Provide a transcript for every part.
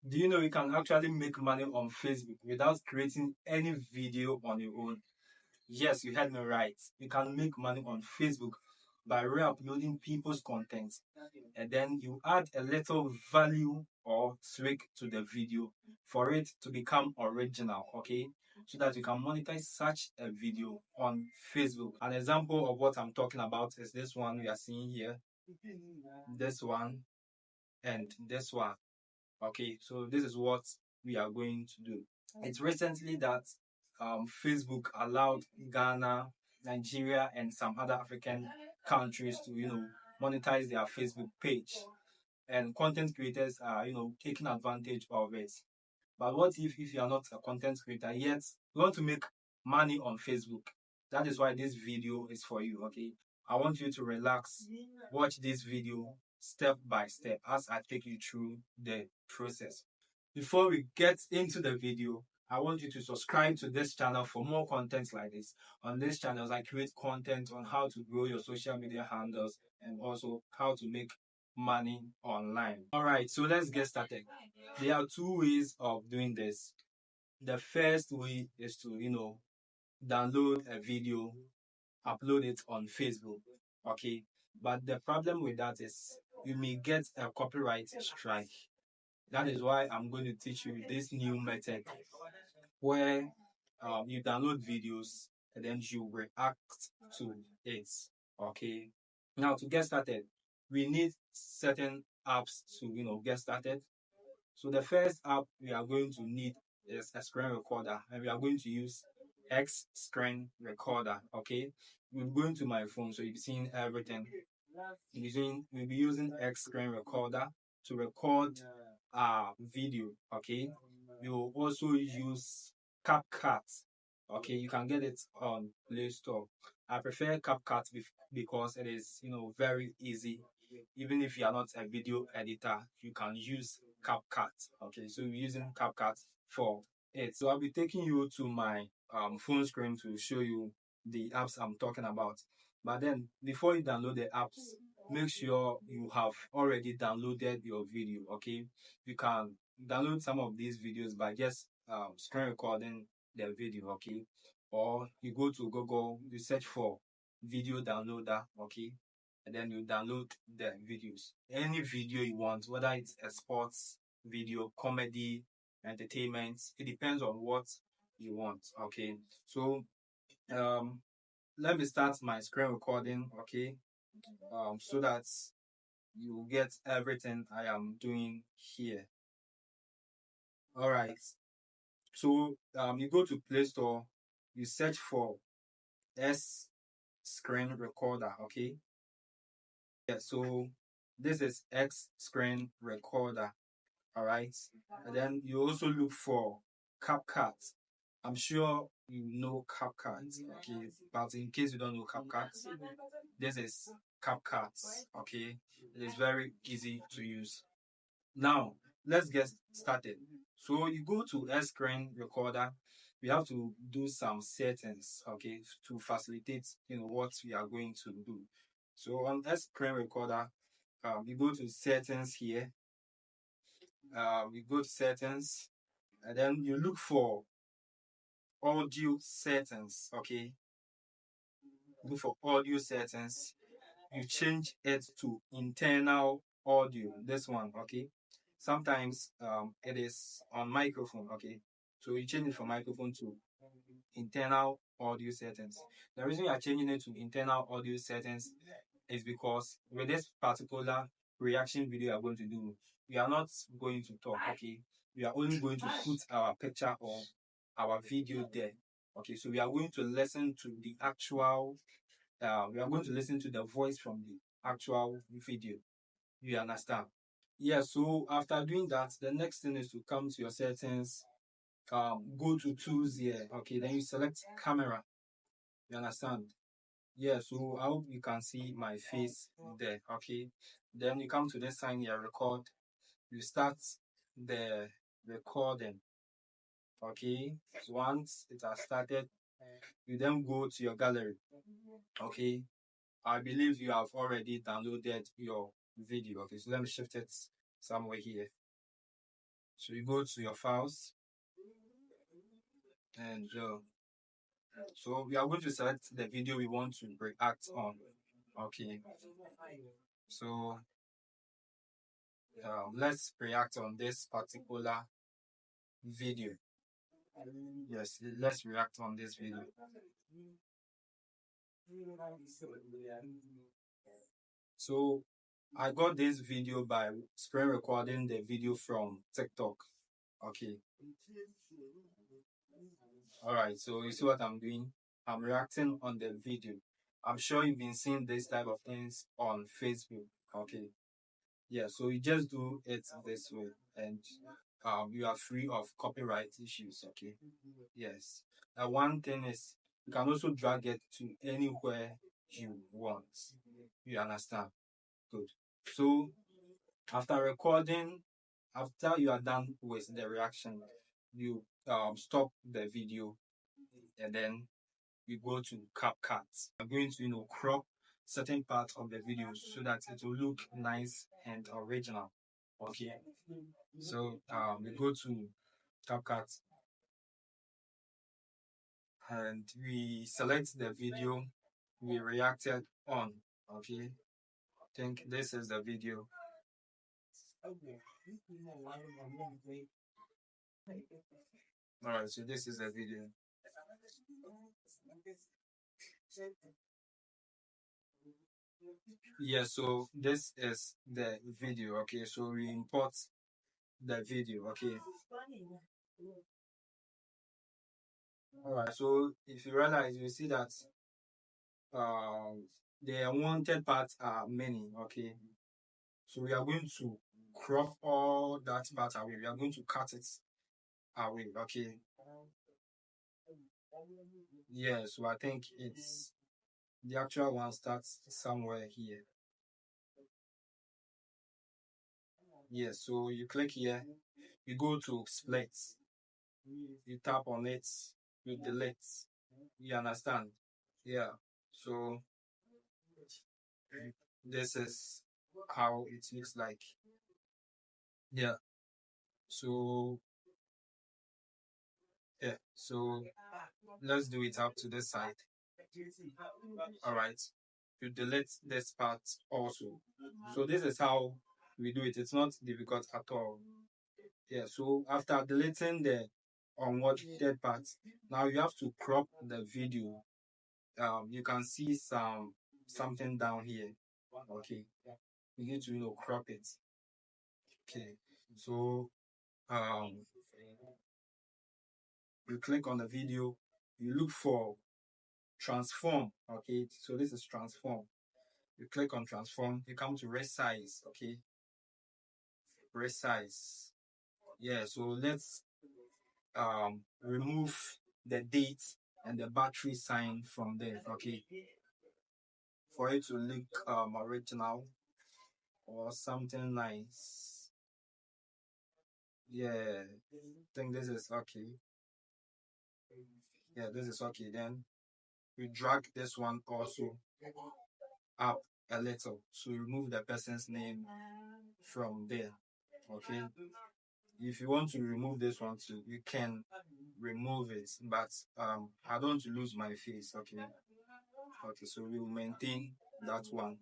Do you know you can actually make money on Facebook without creating any video on your own? Yes, you heard me right. You can make money on Facebook by re-uploading people's content, and then you add a little value or tweak to the video for it to become original, okay? So that you can monetize such a video on Facebook. An example of what I'm talking about is this one we are seeing here, this one, and this one. Okay, so this is what we are going to do. It's recently that Facebook allowed Ghana, Nigeria, and some other African countries to, monetize their Facebook page. And content creators are, taking advantage of it. But what if you are not a content creator yet you want to make money on Facebook? That is why this video is for you, okay? I want you to relax, watch this video step by step as I take you through the process. Before we get into the video, I want you to subscribe to this channel for more content like this. On this channel, I create content on how to grow your social media handles and also how to make money online. All right, so let's get started. There are two ways of doing this. The first way is to, download a video, upload it on Facebook. Okay. But the problem with that is you may get a copyright strike. That is why I'm going to teach you this new method where you download videos and then you react to it. Okay. Now to get started, we need certain apps to get started. So the first app we are going to need is a screen recorder, and we are going to use X screen recorder. Okay, we're going to my phone, so you've seen everything. We'll be using X screen recorder to record our video. Okay, we will also use CapCut. Okay, you can get it on Play Store. I prefer CapCut because it is very easy. Even if you are not a video editor, you can use CapCut. Okay, so we're using CapCut for it. So I'll be taking you to my phone screen to show you the apps I'm talking about. But then before you download the apps, make sure you have already downloaded your video. Okay, you can download some of these videos by just screen recording the video. Okay, or you go to Google, you search for video downloader. Okay, and then you download the videos. Any video you want, whether it's a sports video, comedy, entertainment, it depends on what you want. Okay, so let me start my screen recording. Okay, so that you get everything I am doing here. All right, so you go to Play Store, you search for S screen recorder. Okay, yeah, so this is X screen recorder. All right, and then you also look for CapCut. I'm sure you know CapCut. Okay, but in case you don't know CapCut, this is CapCut. Okay, it is very easy to use. Now let's get started. So you go to S screen recorder. We have to do some settings, okay, to facilitate what we are going to do. So on S screen recorder, you go to settings here. You go to settings, and then you look for audio settings. Okay, look for audio settings. You change it to internal audio. This one, okay. Sometimes it is on microphone. Okay, so you change it from microphone to internal audio settings. The reason you are changing it to internal audio settings is because with this particular reaction video you are going to do, we are not going to talk. Okay, we are only going to put our picture or our video there. Okay, so we are going to listen to the actual we are going to listen to the voice from the actual video. You understand? Yeah, so after doing that, the next thing is to come to your settings, go to tools here. Okay, then you select camera. You understand? Yeah, so I hope you can see my face there. Okay, then you come to this sign here, record. You start the recording. Okay, once it has started, you then go to your gallery. Okay, I believe you have already downloaded your video. Okay, so let me shift it somewhere here. So you go to your files and so we are going to select the video we want to react on. Okay, so let's react on this particular video. Yes, let's react on this video. So I got this video by screen recording the video from TikTok. Okay. All right. So you see what I'm doing? I'm reacting on the video. I'm sure you've been seeing this type of things on Facebook. Okay. Yeah. So you just do it this way, and you are free of copyright issues. Okay. Yes. Now one thing is you can also drag it to anywhere you want. You understand? Good. So after recording, after you are done with the reaction, you stop the video and then we go to CapCut. I'm going to crop certain parts of the video so that it will look nice and original. Okay. So we go to CapCut and we select the video we reacted on. Okay. I think this is the video. Alright, so this is the video. Yeah, so this is the video. Okay, so we import the video. Okay. Alright, so if you realize, you see that the unwanted parts are many. Okay, so we are going to crop all that part away. We are going to cut it away. Okay. Yeah, so I think it's the actual one starts somewhere here. Yeah, so you click here, you go to split, you tap on it, you delete. You understand? Yeah. So this is how it looks like. Yeah. So yeah. So let's do it up to this side. All right. You delete this part also. So this is how we do it. It's not difficult at all. Yeah. So after deleting the unwanted parts, now you have to crop the video. You can see something down here. Okay. You need to crop it. Okay. So you click on the video, you look for transform. Okay, so this is transform. You click on transform, you come to resize. Okay, resize. Yeah, so let's remove the date and the battery sign from there. Okay, for it to look original or something nice. Yeah, I think this is okay. Yeah, this is okay. Then we drag this one also up a little to remove the person's name from there. Okay, if you want to remove this one too, you can remove it, but I don't want to lose my face. Okay, so we will maintain that one,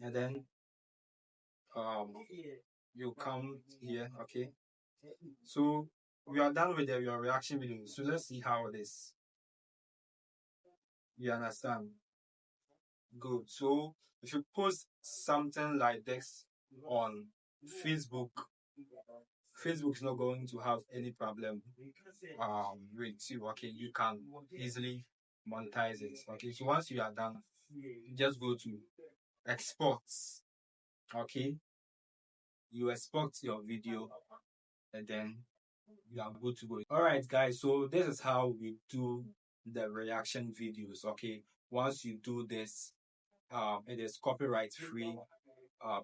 and then you come here. Okay, so we are done with your reaction video, so let's see how it is. You understand? Good. So if you post something like this on Facebook, Facebook is not going to have any problem with you. Okay, you can easily monetize it. Okay, so once you are done, you just go to exports. Okay, you export your video and then you are good to go. All right, guys, so this is how we do the reaction videos. Okay, once you do this, it is copyright free.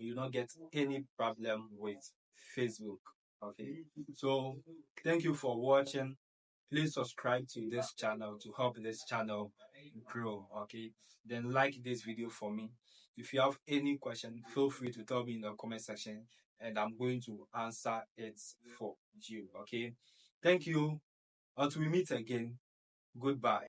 You don't get any problem with Facebook. Okay, so thank you for watching. Please subscribe to this channel to help this channel grow. Okay, then like this video for me. If you have any question, feel free to tell me in the comment section and I'm going to answer it for you. Okay. Thank you. Until we meet again. Goodbye.